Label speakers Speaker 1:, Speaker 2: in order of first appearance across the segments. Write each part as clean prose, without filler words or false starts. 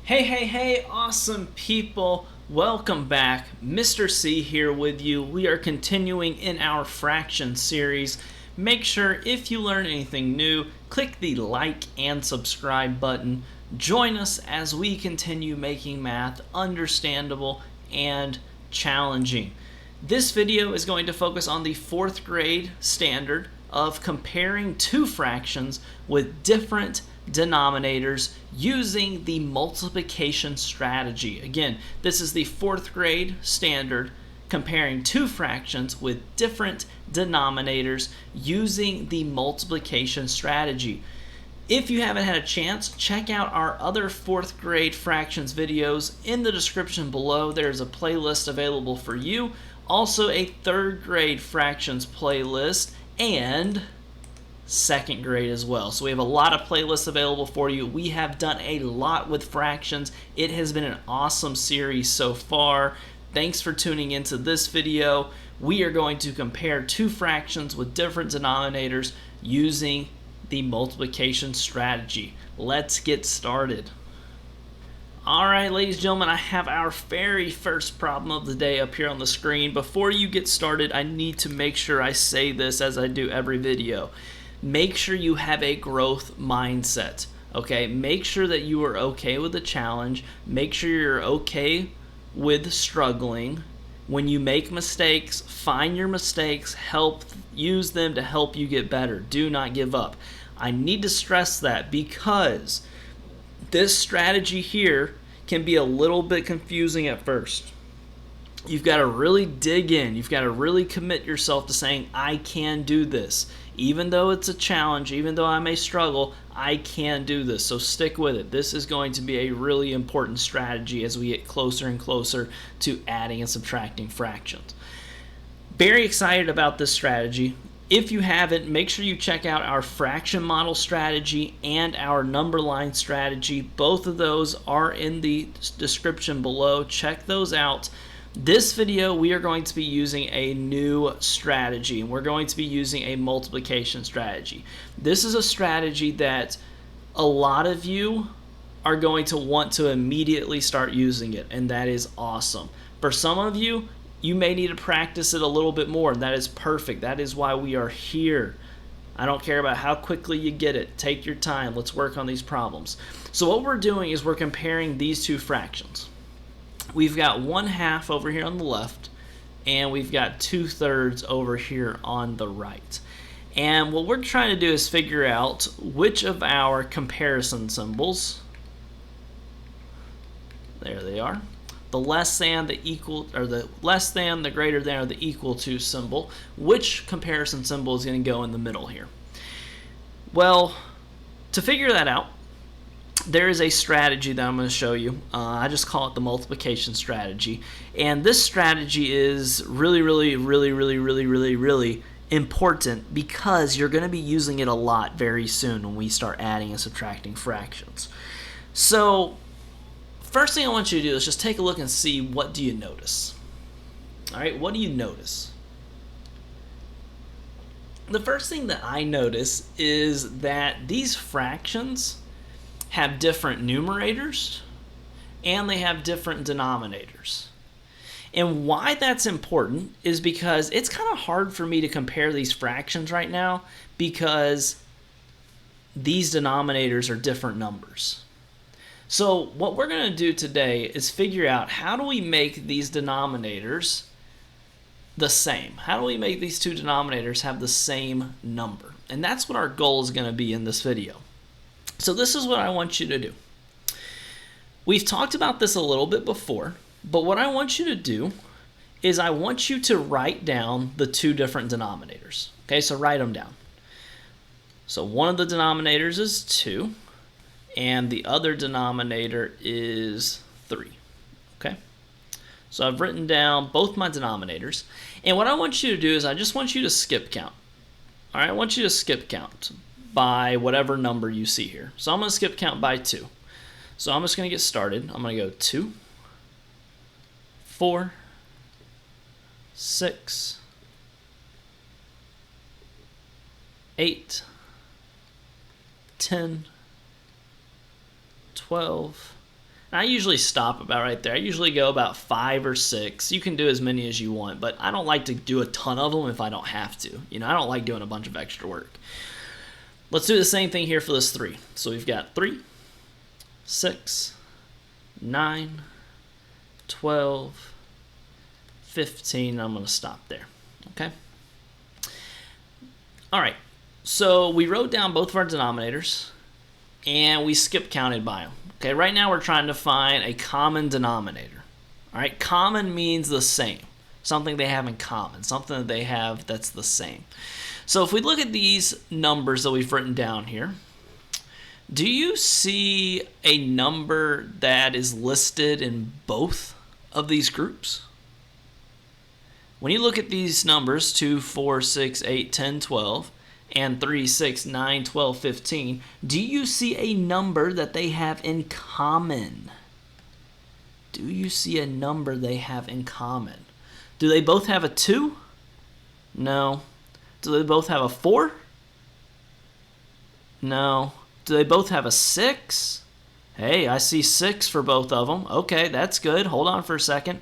Speaker 1: Hey, awesome people. Welcome back. Mr. C here with you. We are continuing in our fraction series. Make sure if you learn anything new, click the like and subscribe button. Join us as we continue making math understandable and challenging. This video is going to focus on the fourth grade standard of comparing two fractions with different denominators using the multiplication strategy. Again, this is the fourth grade standard comparing two fractions with different denominators using the multiplication strategy. If you haven't had a chance, check out our other fourth grade fractions videos in the description below. There's a playlist available for you. Also a third grade fractions playlist and second grade as well. So we have a lot of playlists available for you. We have done a lot with fractions. It has been an awesome series so far. Thanks for tuning into this video. We are going to compare two fractions with different denominators using the multiplication strategy. Let's get started. Alright, ladies and gentlemen, I have our very first problem of the day up here on the screen. Before you get started, I need to make sure I say this as I do every video. Make sure you have a growth mindset, okay? Make sure that you are okay with the challenge. Make sure you're okay with struggling. When you make mistakes, find your mistakes, use them to help you get better. Do not give up. I need to stress that because this strategy here can be a little bit confusing at first. You've got to really dig in. You've got to really commit yourself to saying, I can do this. Even though it's a challenge, even though I may struggle, I can do this. So stick with it. This is going to be a really important strategy as we get closer and closer to adding and subtracting fractions. Very excited about this strategy. If you haven't, make sure you check out our fraction model strategy and our number line strategy. Both of those are in the description below. Check those out. This video, we are going to be using a new strategy. We're going to be using a multiplication strategy. This is a strategy that a lot of you are going to want to immediately start using it, and that is awesome. For some of you, you may need to practice it a little bit more, and that is perfect. That is why we are here. I don't care about how quickly you get it. Take your time. Let's work on these problems. So what we're doing is we're comparing these two fractions. We've got 1/2 over here on the left, and we've got 2/3 over here on the right. And what we're trying to do is figure out which of our comparison symbols, there they are, the less than, the equal, or the less than, the greater than, or the equal to symbol, which comparison symbol is going to go in the middle here? Well, to figure that out, there is a strategy that I'm going to show you. I just call it the multiplication strategy. And this strategy is really important because you're going to be using it a lot very soon when we start adding and subtracting fractions. So, first thing I want you to do is just take a look and see, what do you notice? All right, what do you notice? The first thing that I notice is that these fractions have different numerators and they have different denominators. And why that's important is because it's kind of hard for me to compare these fractions right now because these denominators are different numbers. So what we're going to do today is figure out, how do we make these denominators the same? How do we make these two denominators have the same number? And that's what our goal is going to be in this video. So this is what I want you to do. We've talked about this a little bit before, but what I want you to do is I want you to write down the two different denominators. Okay, so write them down. So one of the denominators is 2, and the other denominator is 3. Okay, so I've written down both my denominators, and what I want you to do is I just want you to skip count. All right, I want you to skip count by whatever number you see here. So I'm going to skip count by 2. So I'm just going to get started. I'm going to go 2, 4, 6, 8, 10, 12, And I usually stop about right there. I usually go about 5 or 6. You can do as many as you want, but I don't like to do a ton of them if I don't have to. I don't like doing a bunch of extra work. Let's do the same thing here for this 3. So we've got 3, 6, 9, 12, 15. I'm going to stop there. Okay? All right. So we wrote down both of our denominators, and we skip counted by them. Okay, right now we're trying to find a common denominator. All right, common means the same. Something they have in common, something that they have that's the same. So if we look at these numbers that we've written down here, do you see a number that is listed in both of these groups? When you look at these numbers, 2, 4, 6, 8, 10, 12, and 3, 6, 9, 12, 15, do you see a number that they have in common? Do you see a number they have in common? Do they both have a 2? No. Do they both have a 4? No. Do they both have a 6? Hey, I see 6 for both of them. Okay, that's good. Hold on for a second.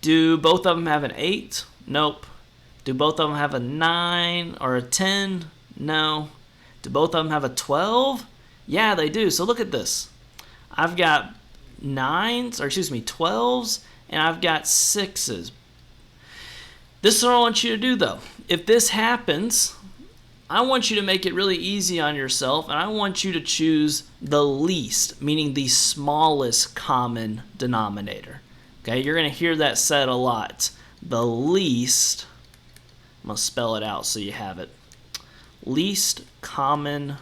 Speaker 1: Do both of them have an 8? Nope. Do both of them have a 9 or a 10? No. Do both of them have a 12? Yeah, they do. So look at this. I've got 12s, and I've got 6s. This is what I want you to do, though. If this happens, I want you to make it really easy on yourself, and I want you to choose the least, meaning the smallest common denominator. Okay, you're going to hear that said a lot. The least, I'm going to spell it out so you have it. Least common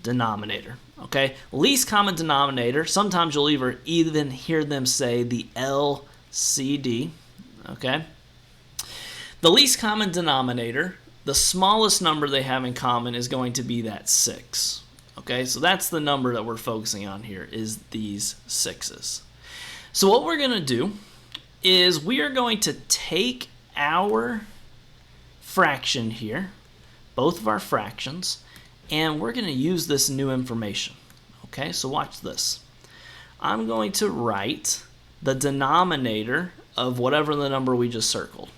Speaker 1: denominator. Okay, least common denominator. Sometimes you'll even hear them say the LCD. Okay, the least common denominator, the smallest number they have in common is going to be that 6. Okay, so that's the number that we're focusing on here, is these 6s. So what we're going to do is we are going to take our fraction here, both of our fractions, and we're going to use this new information. Okay, so watch this. I'm going to write the denominator of whatever the number we just circled.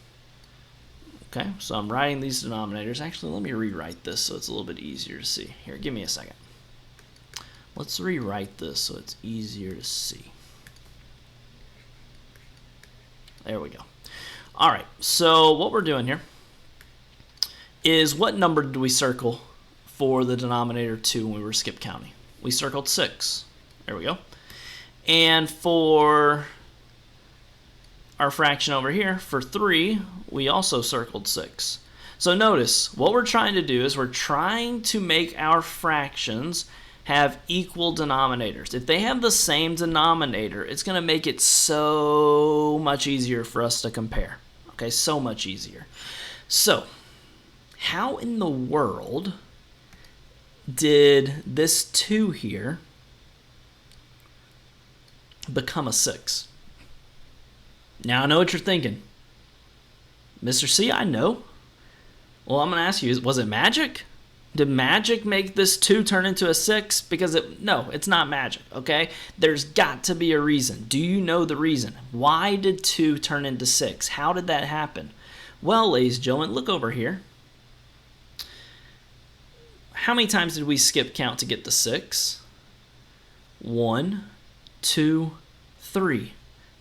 Speaker 1: Okay, so I'm writing these denominators. Actually, let me rewrite this so it's a little bit easier to see. Here, give me a second. Let's rewrite this so it's easier to see. There we go. All right, so what we're doing here is, what number did we circle for the denominator 2 when we were skip counting? We circled 6. There we go. And for our fraction over here, for 3, we also circled 6. So notice, what we're trying to do is we're trying to make our fractions have equal denominators. If they have the same denominator, it's going to make it so much easier for us to compare. Okay, so much easier. So, how in the world did this 2 here become a 6? Now I know what you're thinking. Mr. C, I know. Well, I'm going to ask you, was it magic? Did magic make this 2 turn into a 6? Because no, it's not magic, okay? There's got to be a reason. Do you know the reason? Why did 2 turn into 6? How did that happen? Well, ladies and gentlemen, look over here. How many times did we skip count to get to 6? 1, 2, 3.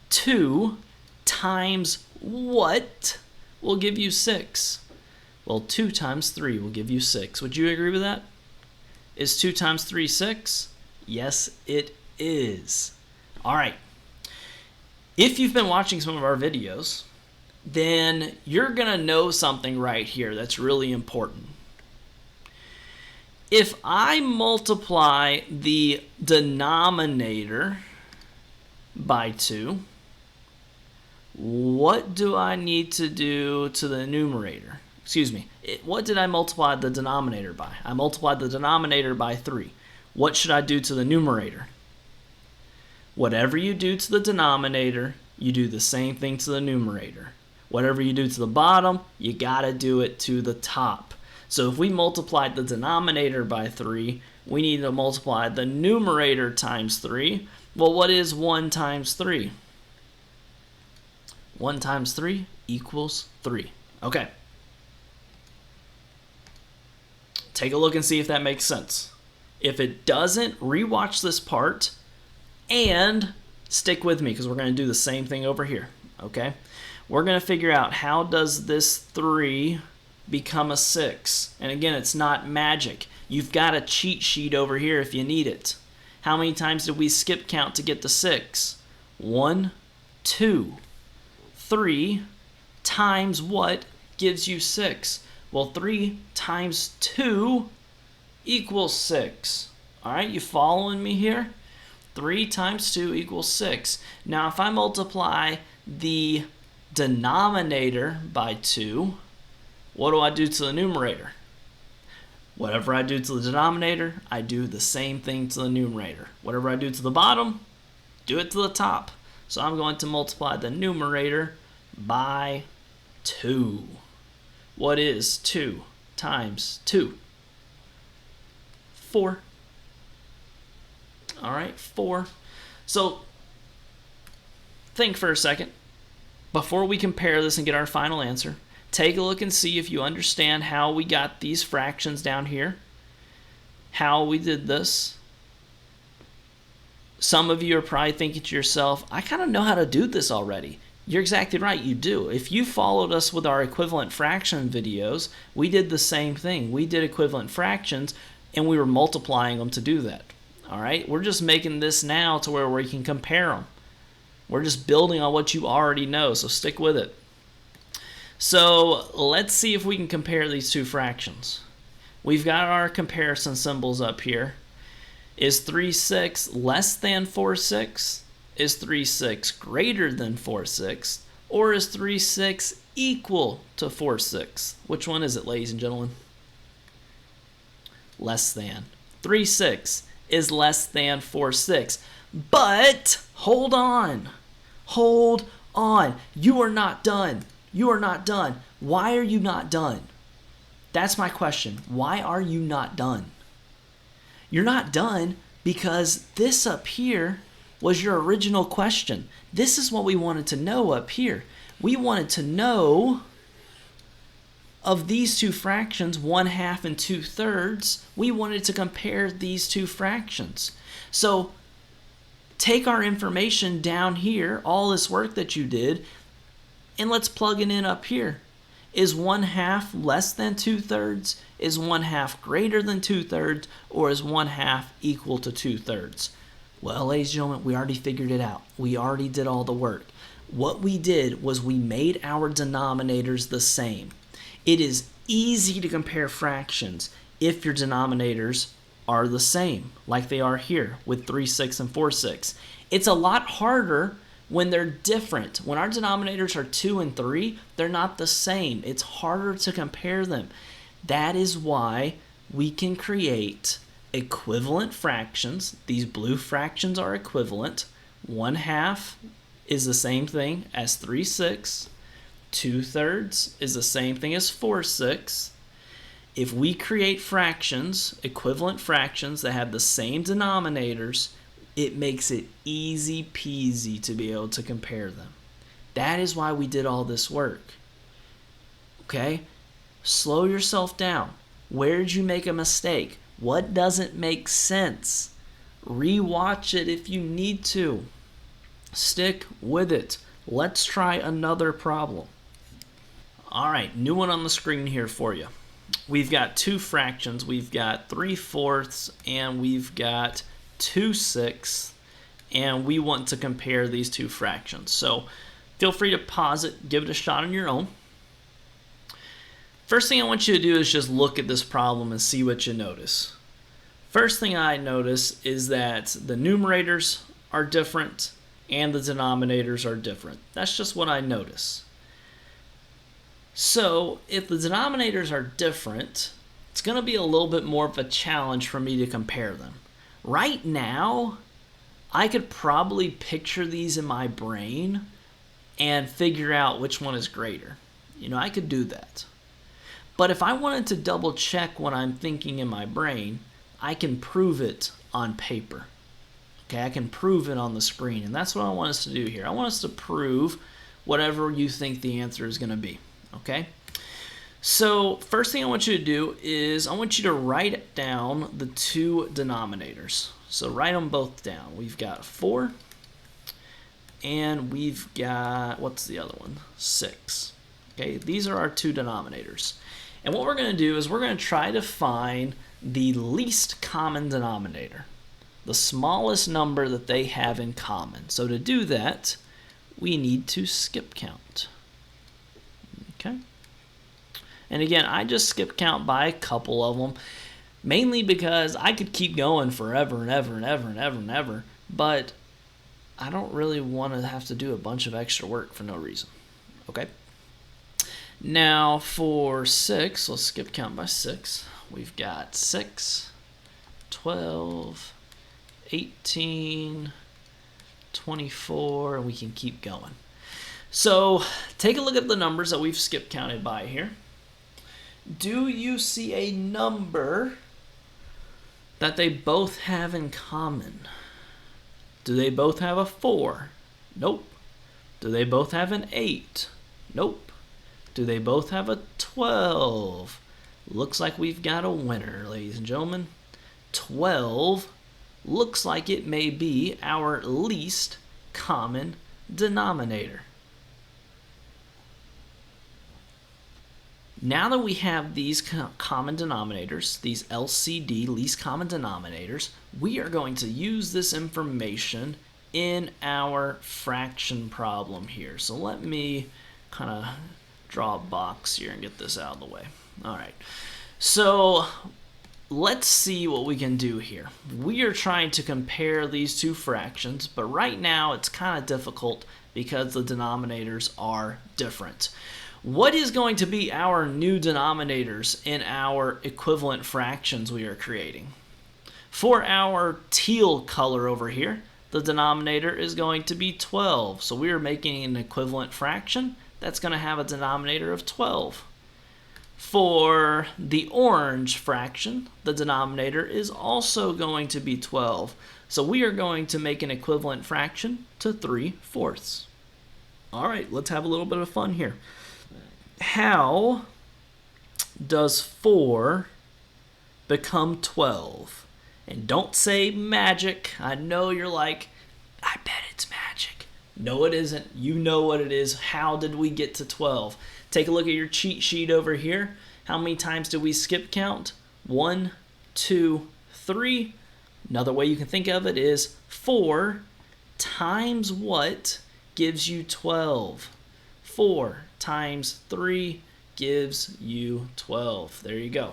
Speaker 1: 2 times what will give you 6? Well, 2 times 3 will give you 6. Would you agree with that? Is 2 times 3 6? Yes, it is. All right. If you've been watching some of our videos, then you're going to know something right here that's really important. If I multiply the denominator by 2, what do I need to do to the numerator? Excuse me, what did I multiply the denominator by? I multiplied the denominator by 3. What should I do to the numerator? Whatever you do to the denominator, you do the same thing to the numerator. Whatever you do to the bottom, you gotta do it to the top. So if we multiplied the denominator by 3, we need to multiply the numerator times 3. Well, what is 1 times 3? 1 times 3 equals 3. Okay. Take a look and see if that makes sense. If it doesn't, rewatch this part and stick with me because we're going to do the same thing over here. Okay? We're going to figure out how does this 3 become a 6. And again, it's not magic. You've got a cheat sheet over here if you need it. How many times did we skip count to get to 6? 1, 2, 3 times what gives you 6? Well, 3 times 2 equals 6. All right, you following me here? 3 times 2 equals 6. Now, if I multiply the denominator by 2, what do I do to the numerator? Whatever I do to the denominator, I do the same thing to the numerator. Whatever I do to the bottom, do it to the top. So I'm going to multiply the numerator by 2. What is 2 times 2? 4. All right, 4. So think for a second. Before we compare this and get our final answer, take a look and see if you understand how we got these fractions down here, how we did this. Some of you are probably thinking to yourself, I kind of know how to do this already. You're exactly right, you do. If you followed us with our equivalent fraction videos, we did the same thing. We did equivalent fractions, and we were multiplying them to do that. All right? We're just making this now to where we can compare them. We're just building on what you already know, so stick with it. So let's see if we can compare these two fractions. We've got our comparison symbols up here. Is 3/6 less than 4/6? Is 3/6 greater than 4/6? Or is 3/6 equal to 4/6? Which one is it, ladies and gentlemen? Less than. 3/6 is less than 4/6. But hold on. Hold on. You are not done. You are not done. Why are you not done? That's my question. Why are you not done? You're not done because this up here was your original question. This is what we wanted to know up here. We wanted to know of these two fractions, 1/2 and 2/3, we wanted to compare these two fractions. So take our information down here, all this work that you did, and let's plug it in up here. Is 1/2 less than 2/3? Is 1/2 greater than 2/3? Or is 1/2 equal to 2/3? Well, ladies and gentlemen, we already figured it out. We already did all the work. What we did was we made our denominators the same. It is easy to compare fractions if your denominators are the same, like they are here with 3/6 and 4/6. It's a lot harder when they're different. When our denominators are 2 and 3, they're not the same. It's harder to compare them. That is why we can create equivalent fractions. These blue fractions are equivalent. 1/2 is the same thing as 3/6. 2/3 is the same thing as 4/6. If we create fractions, equivalent fractions that have the same denominators, it makes it easy peasy to be able to compare them. That is why we did all this work. Okay? Slow yourself down. Where did you make a mistake? What doesn't make sense? Rewatch it if you need to. Stick with it. Let's try another problem. All right, new one on the screen here for you. We've got two fractions. We've got 3/4 and we've got 2/6, and we want to compare these two fractions. So feel free to pause it, give it a shot on your own. First thing I want you to do is just look at this problem and see what you notice. First thing I notice is that the numerators are different and the denominators are different. That's just what I notice. So if the denominators are different, it's going to be a little bit more of a challenge for me to compare them. Right now, I could probably picture these in my brain and figure out which one is greater. I could do that. But if I wanted to double check what I'm thinking in my brain, I can prove it on paper. Okay, I can prove it on the screen, and that's what I want us to do here. I want us to prove whatever you think the answer is going to be, okay? So first thing I want you to do is I want you to write down the two denominators. So write them both down. We've got 4, and we've got, what's the other one? 6. Okay, these are our two denominators. And what we're going to do is we're going to try to find the least common denominator, the smallest number that they have in common. So to do that, we need to skip count. Okay. And again, I just skip count by a couple of them, mainly because I could keep going forever and ever and ever and ever and ever, but I don't really want to have to do a bunch of extra work for no reason. Okay. Now for 6, let's skip count by 6. We've got 6, 12, 18, 24, and we can keep going. So take a look at the numbers that we've skip counted by here. Do you see a number that they both have in common? Do they both have a 4? Nope. Do they both have an 8? Nope. Do they both have a 12? Looks like we've got a winner, ladies and gentlemen. 12 looks like it may be our least common denominator. Now that we have these common denominators, these LCD, least common denominators, we are going to use this information in our fraction problem here. So let me kind of draw a box here and get this out of the way. All right, so let's see what we can do here. We are trying to compare these two fractions, but right now it's kind of difficult because the denominators are different. What is going to be our new denominators in our equivalent fractions we are creating? For our teal color over here, the denominator is going to be 12. So we are making an equivalent fraction that's going to have a denominator of 12. For the orange fraction, the denominator is also going to be 12. So we are going to make an equivalent fraction to 3/4. All right, let's have a little bit of fun here. How does 4 become 12? And don't say magic. I know you're like, I bet it's magic. No, it isn't. You know what it is. How did we get to 12? Take a look at your cheat sheet over here. How many times did we skip count? 1, 2, 3. Another way you can think of it is 4 times what gives you 12? 4 times 3 gives you 12. There you go.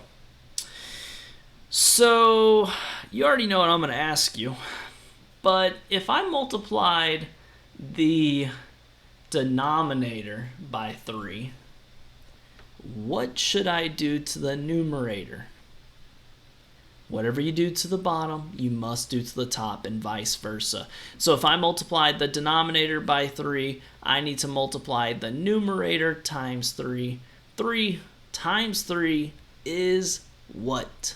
Speaker 1: So you already know what I'm going to ask you, but if I multiplied the denominator by 3, what should I do to the numerator? Whatever you do to the bottom, you must do to the top, and vice versa. So if I multiplied the denominator by 3, I need to multiply the numerator times 3. 3 times 3 is what?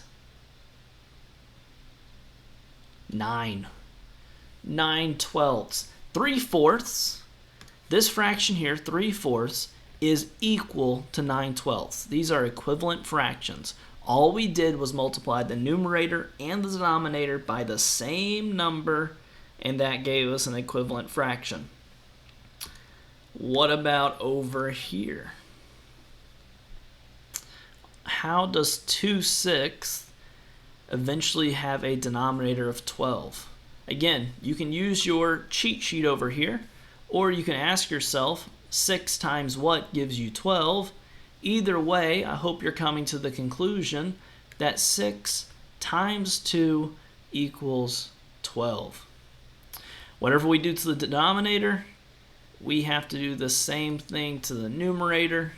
Speaker 1: 9. 9/12. 3/4. This fraction here, 3/4, is equal to 9/12. These are equivalent fractions. All we did was multiply the numerator and the denominator by the same number, and that gave us an equivalent fraction. What about over here? How does 2/6 eventually have a denominator of 12? Again, you can use your cheat sheet over here, or you can ask yourself, 6 times what gives you 12? Either way, I hope you're coming to the conclusion that 6 times 2 equals 12. Whatever we do to the denominator, we have to do the same thing to the numerator.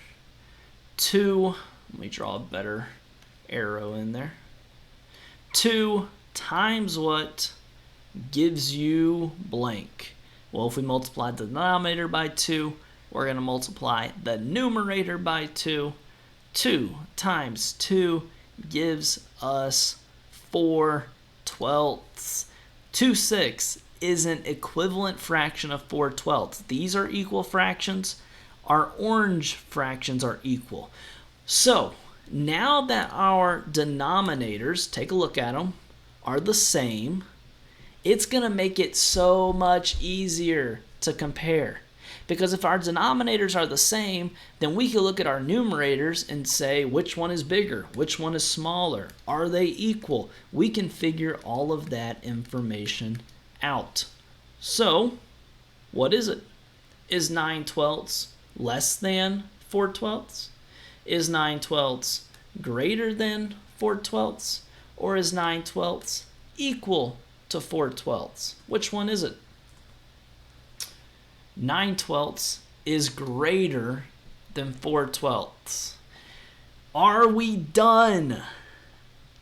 Speaker 1: 2, let me draw a better arrow in there. 2 times what gives you blank? Well, if we multiply the denominator by 2, we're going to multiply the numerator by 2. 2 times 2 gives us 4/12. 2/6 is an equivalent fraction of 4/12. These are equal fractions. Our orange fractions are equal. So now that our denominators, take a look at them, are the same, it's going to make it so much easier to compare. Because if our denominators are the same, then we can look at our numerators and say which one is bigger, which one is smaller, are they equal? We can figure all of that information out. So, what is it? Is 9/12 less than 4/12? Is 9/12 greater than 4/12? Or is 9/12 equal to 4/12? Which one is it? 9/12 is greater than 4/12. Are we done?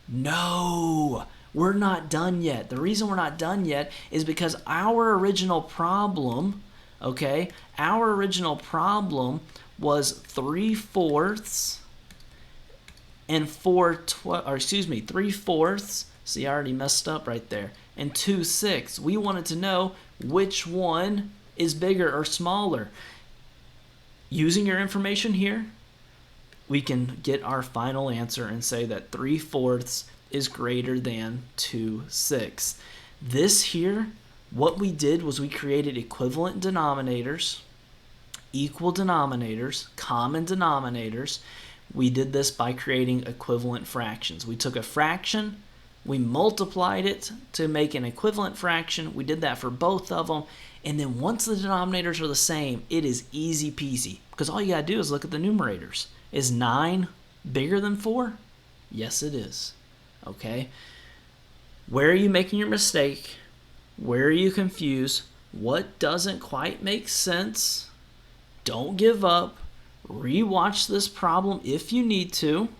Speaker 1: No, we're not done yet. The reason we're not done yet is because our original problem, our original problem was 3/4 and 3/4. See, I already messed up right there. And 2/6. We wanted to know which one is bigger or smaller. Using your information here, we can get our final answer and say that 3/4 is greater than 2/6. This here, what we did was we created equivalent denominators, equal denominators, common denominators. We did this by creating equivalent fractions. We took a fraction, we multiplied it to make an equivalent fraction. We did that for both of them. And then once the denominators are the same, it is easy peasy. Because all you got to do is look at the numerators. Is 9 bigger than 4? Yes, it is. Okay? Where are you making your mistake? Where are you confused? What doesn't quite make sense? Don't give up. Rewatch this problem if you need to.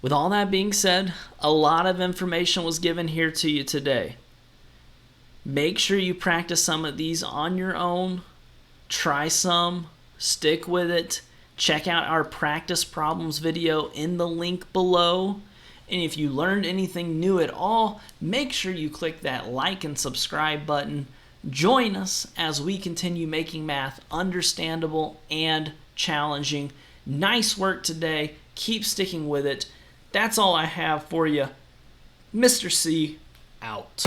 Speaker 1: With all that being said, a lot of information was given here to you today. Make sure you practice some of these on your own. Try some. Stick with it. Check out our practice problems video in the link below. And if you learned anything new at all, make sure you click that like and subscribe button. Join us as we continue making math understandable and challenging. Nice work today. Keep sticking with it. That's all I have for you. Mr. C, out.